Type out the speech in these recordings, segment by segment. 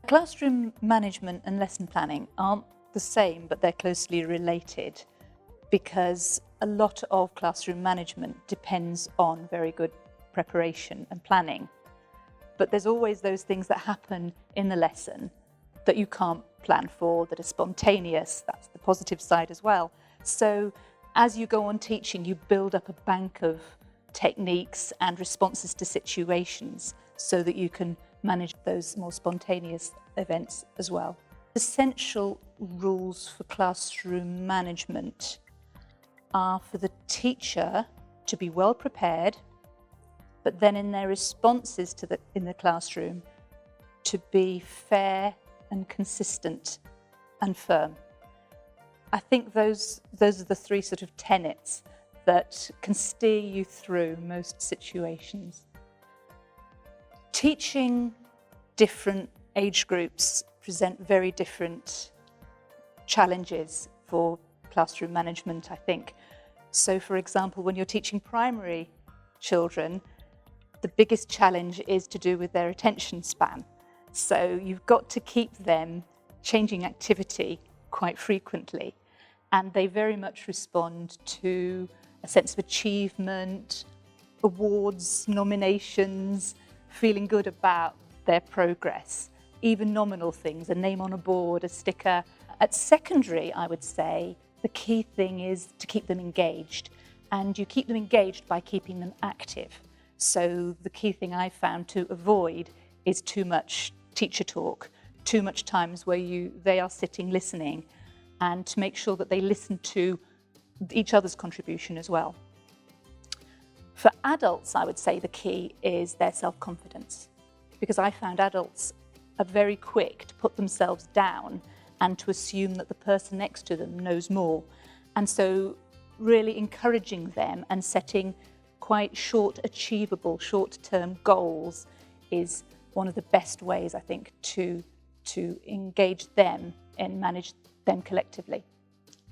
Classroom management and lesson planning aren't the same, but they're closely related because a lot of classroom management depends on very good preparation and planning. But there's always those things that happen in the lesson that you can't plan for, that are spontaneous. That's the positive side as well. So as you go on teaching, you build up a bank of techniques and responses to situations so that you can manage those more spontaneous events as well. Essential rules for classroom management are for the teacher to be well prepared, but then in their responses in the classroom to be fair and consistent and firm. I think those are the three sort of tenets that can steer you through most situations. Teaching different age groups present very different challenges for classroom management, I think. So, for example, when you're teaching primary children, the biggest challenge is to do with their attention span. So you've got to keep them changing activity quite frequently, and they very much respond to a sense of achievement, awards, nominations, feeling good about their progress, even nominal things, a name on a board, a sticker. At secondary, I would say, the key thing is to keep them engaged, and you keep them engaged by keeping them active. So the key thing I found to avoid is too much teacher talk, too much times where they are sitting listening, and to make sure that they listen to each other's contribution as well. For adults, I would say the key is their self-confidence, because I found adults are very quick to put themselves down and to assume that the person next to them knows more. And so really encouraging them and setting quite short, achievable, short-term goals is one of the best ways, I think, to engage them and manage them collectively.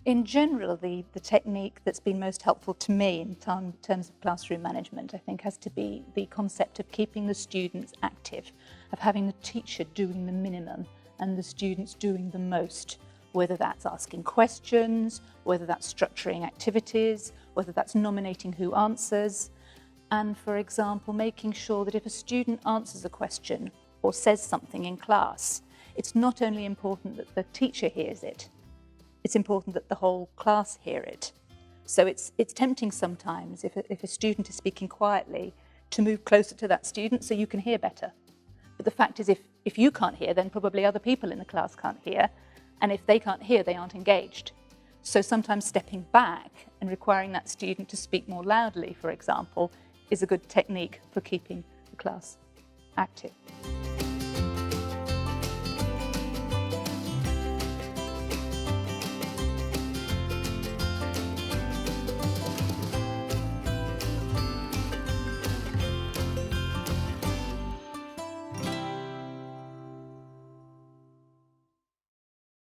In general, the technique that's been most helpful to me in terms of classroom management, I think, has to be the concept of keeping the students active, of having the teacher doing the minimum and the students doing the most, whether that's asking questions, whether that's structuring activities, whether that's nominating who answers. And, for example, making sure that if a student answers a question or says something in class, it's not only important that the teacher hears it, it's important that the whole class hear it. So it's tempting sometimes, if a student is speaking quietly, to move closer to that student so you can hear better. But the fact is, if you can't hear, then probably other people in the class can't hear. And if they can't hear, they aren't engaged. So sometimes stepping back and requiring that student to speak more loudly, for example, is a good technique for keeping the class active.